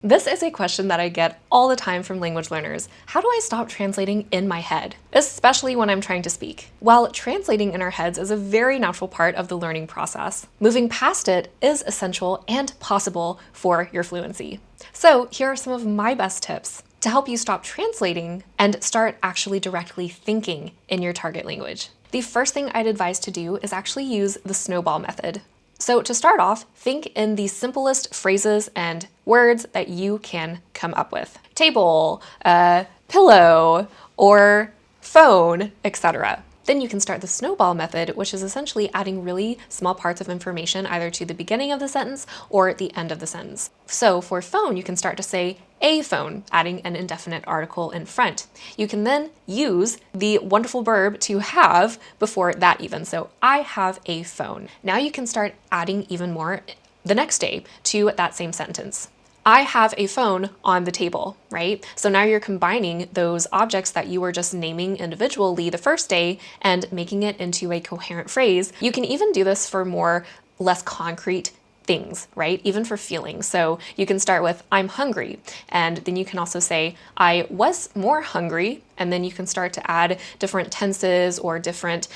This is a question that I get all the time from language learners. How do I stop translating in my head, especially when I'm trying to speak? While translating in our heads is a very natural part of the learning process, moving past it is essential and possible for your fluency. So here are some of my best tips to help you stop translating and start actually directly thinking in your target language. The first thing I'd advise to do is actually use the Snowball method. So to start off, think in the simplest phrases and words that you can come up with. Table, pillow, or phone, etc. Then you can start the Snowball method, which is essentially adding really small parts of information either to the beginning of the sentence or at the end of the sentence. So for phone, you can start to say a phone, adding an indefinite article in front. You can then use the wonderful verb to have before that even. So I have a phone. Now you can start adding even more the next day to that same sentence. I have a phone on the table, right? So now you're combining those objects that you were just naming individually the first day and making it into a coherent phrase. You can even do this for less concrete things, right? Even for feelings. So you can start with, I'm hungry. And then you can also say, I was more hungry. And then you can start to add different tenses or different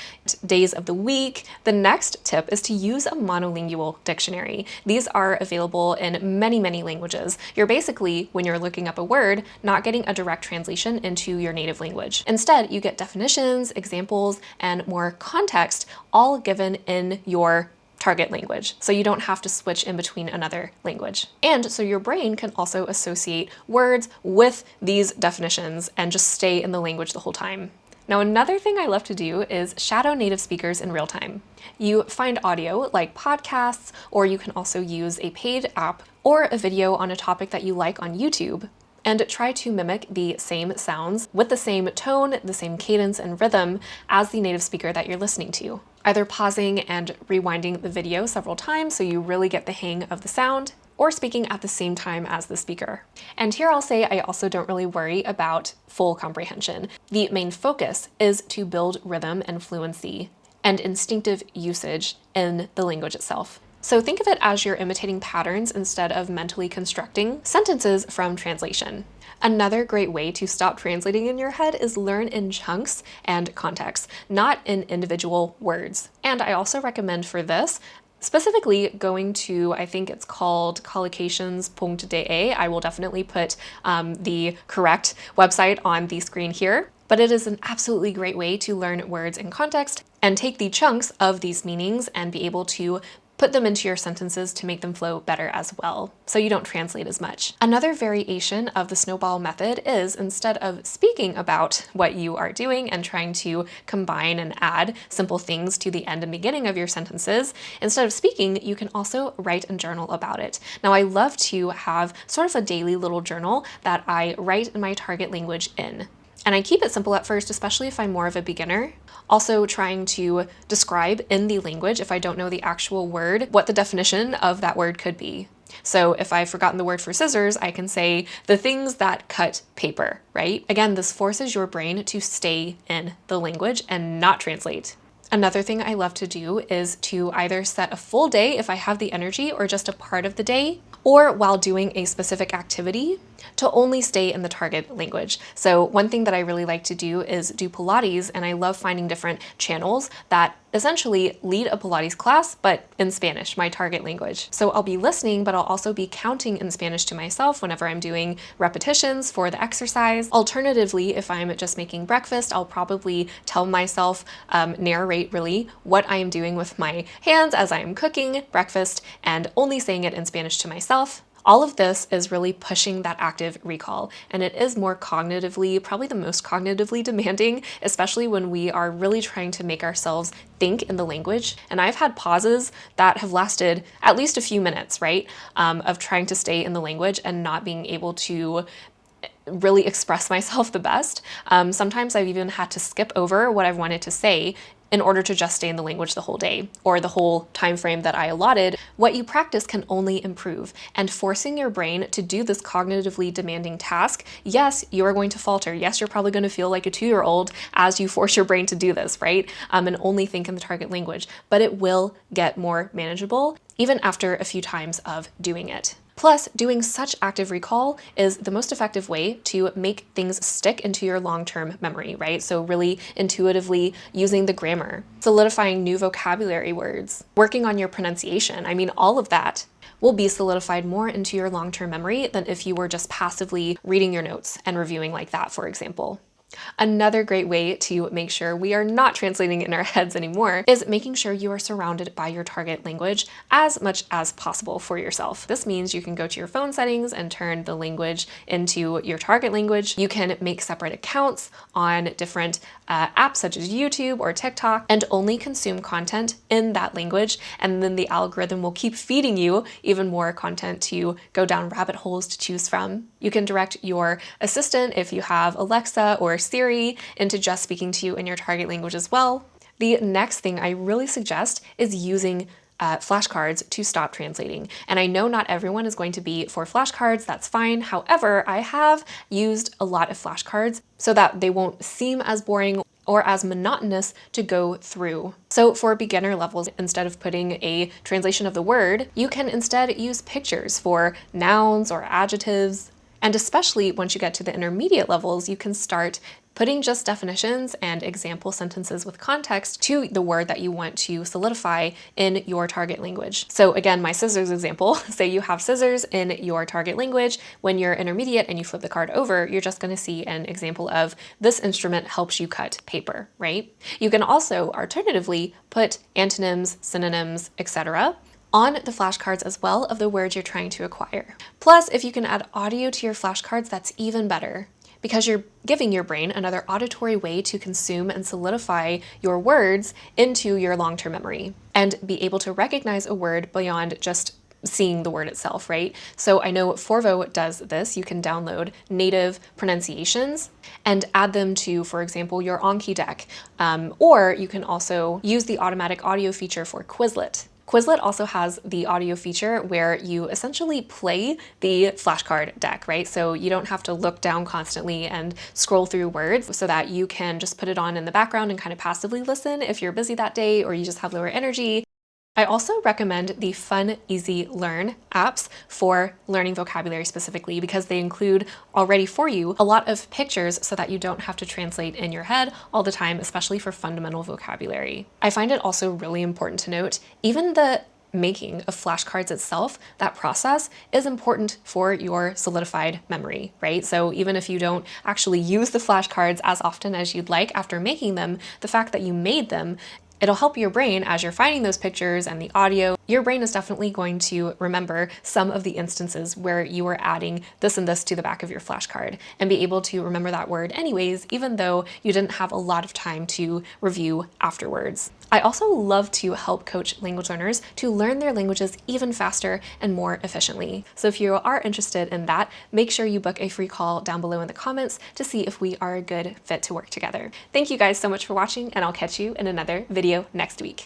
days of the week. The next tip is to use a monolingual dictionary. These are available in many, many languages. You're basically, when you're looking up a word, not getting a direct translation into your native language. Instead, you get definitions, examples, and more context, all given in your target language, so you don't have to switch in between another language. And so your brain can also associate words with these definitions and just stay in the language the whole time. Now, another thing I love to do is shadow native speakers in real time. You find audio like podcasts, or you can also use a paid app or a video on a topic that you like on YouTube, and try to mimic the same sounds with the same tone, the same cadence and rhythm as the native speaker that you're listening to. Either pausing and rewinding the video several times so you really get the hang of the sound, or speaking at the same time as the speaker. And here I'll say I also don't really worry about full comprehension. The main focus is to build rhythm and fluency and instinctive usage in the language itself. So think of it as you're imitating patterns instead of mentally constructing sentences from translation. Another great way to stop translating in your head is learn in chunks and context, not in individual words. And I also recommend for this, specifically going to, I think it's called collocations.de. I will definitely put the correct website on the screen here. But it is an absolutely great way to learn words in context and take the chunks of these meanings and be able to put them into your sentences to make them flow better as well, so you don't translate as much. Another variation of the Snowball method is, instead of speaking about what you are doing and trying to combine and add simple things to the end and beginning of your sentences, instead of speaking, you can also write and journal about it. Now, I love to have sort of a daily little journal that I write in my target language in. And I keep it simple at first, especially if I'm more of a beginner. Also trying to describe in the language, if I don't know the actual word, what the definition of that word could be. So if I've forgotten the word for scissors, I can say the things that cut paper, right? Again, this forces your brain to stay in the language and not translate. Another thing I love to do is to either set a full day if I have the energy, or just a part of the day, or while doing a specific activity, to only stay in the target language. So one thing that I really like to do is do Pilates, and I love finding different channels that essentially lead a Pilates class, but in Spanish, my target language. So I'll be listening, but I'll also be counting in Spanish to myself whenever I'm doing repetitions for the exercise. Alternatively, if I'm just making breakfast, I'll probably tell myself, narrate really what I am doing with my hands as I am cooking breakfast, and only saying it in Spanish to myself. All of this is really pushing that active recall, and it is more cognitively, probably the most cognitively demanding, especially when we are really trying to make ourselves think in the language. And I've had pauses that have lasted at least a few minutes, right, of trying to stay in the language and not being able to really express myself the best. Sometimes I've even had to skip over what I've wanted to say in order to just stay in the language the whole day or the whole time frame that I allotted. What you practice can only improve, and forcing your brain to do this cognitively demanding task, yes, you are going to falter. Yes, you're probably going to feel like a 2-year-old as you force your brain to do this, right? And only think in the target language, but it will get more manageable even after a few times of doing it. Plus, doing such active recall is the most effective way to make things stick into your long-term memory, right? So really intuitively using the grammar, solidifying new vocabulary words, working on your pronunciation. I mean, all of that will be solidified more into your long-term memory than if you were just passively reading your notes and reviewing like that, for example. Another great way to make sure we are not translating in our heads anymore is making sure you are surrounded by your target language as much as possible for yourself. This means you can go to your phone settings and turn the language into your target language. You can make separate accounts on different apps such as YouTube or TikTok and only consume content in that language. And then the algorithm will keep feeding you even more content to go down rabbit holes to choose from. You can direct your assistant, if you have Alexa or Siri, into just speaking to you in your target language as well. The next thing I really suggest is using flashcards to stop translating. And I know not everyone is going to be for flashcards, that's fine. However, I have used a lot of flashcards so that they won't seem as boring or as monotonous to go through. So for beginner levels, instead of putting a translation of the word, you can instead use pictures for nouns or adjectives. And especially once you get to the intermediate levels, you can start putting just definitions and example sentences with context to the word that you want to solidify in your target language. So again, my scissors example, say you have scissors in your target language. When you're intermediate and you flip the card over, you're just going to see an example of this instrument helps you cut paper, right? You can also alternatively put antonyms, synonyms, etc. on the flashcards as well of the words you're trying to acquire. Plus, if you can add audio to your flashcards, that's even better, because you're giving your brain another auditory way to consume and solidify your words into your long-term memory and be able to recognize a word beyond just seeing the word itself, right? So I know Forvo does this. You can download native pronunciations and add them to, for example, your Anki deck. Or you can also use the automatic audio feature for Quizlet. Quizlet also has the audio feature where you essentially play the flashcard deck, right? So you don't have to look down constantly and scroll through words, so that you can just put it on in the background and kind of passively listen if you're busy that day or you just have lower energy. I also recommend the Fun Easy Learn apps for learning vocabulary specifically, because they include already for you a lot of pictures so that you don't have to translate in your head all the time, especially for fundamental vocabulary. I find it also really important to note, even the making of flashcards itself, that process is important for your solidified memory, right? So even if you don't actually use the flashcards as often as you'd like after making them, the fact that you made them, it'll help your brain as you're finding those pictures and the audio. Your brain is definitely going to remember some of the instances where you were adding this and this to the back of your flashcard and be able to remember that word anyways, even though you didn't have a lot of time to review afterwards. I also love to help coach language learners to learn their languages even faster and more efficiently. So if you are interested in that, make sure you book a free call down below in the comments to see if we are a good fit to work together. Thank you guys so much for watching, and I'll catch you in another video next week.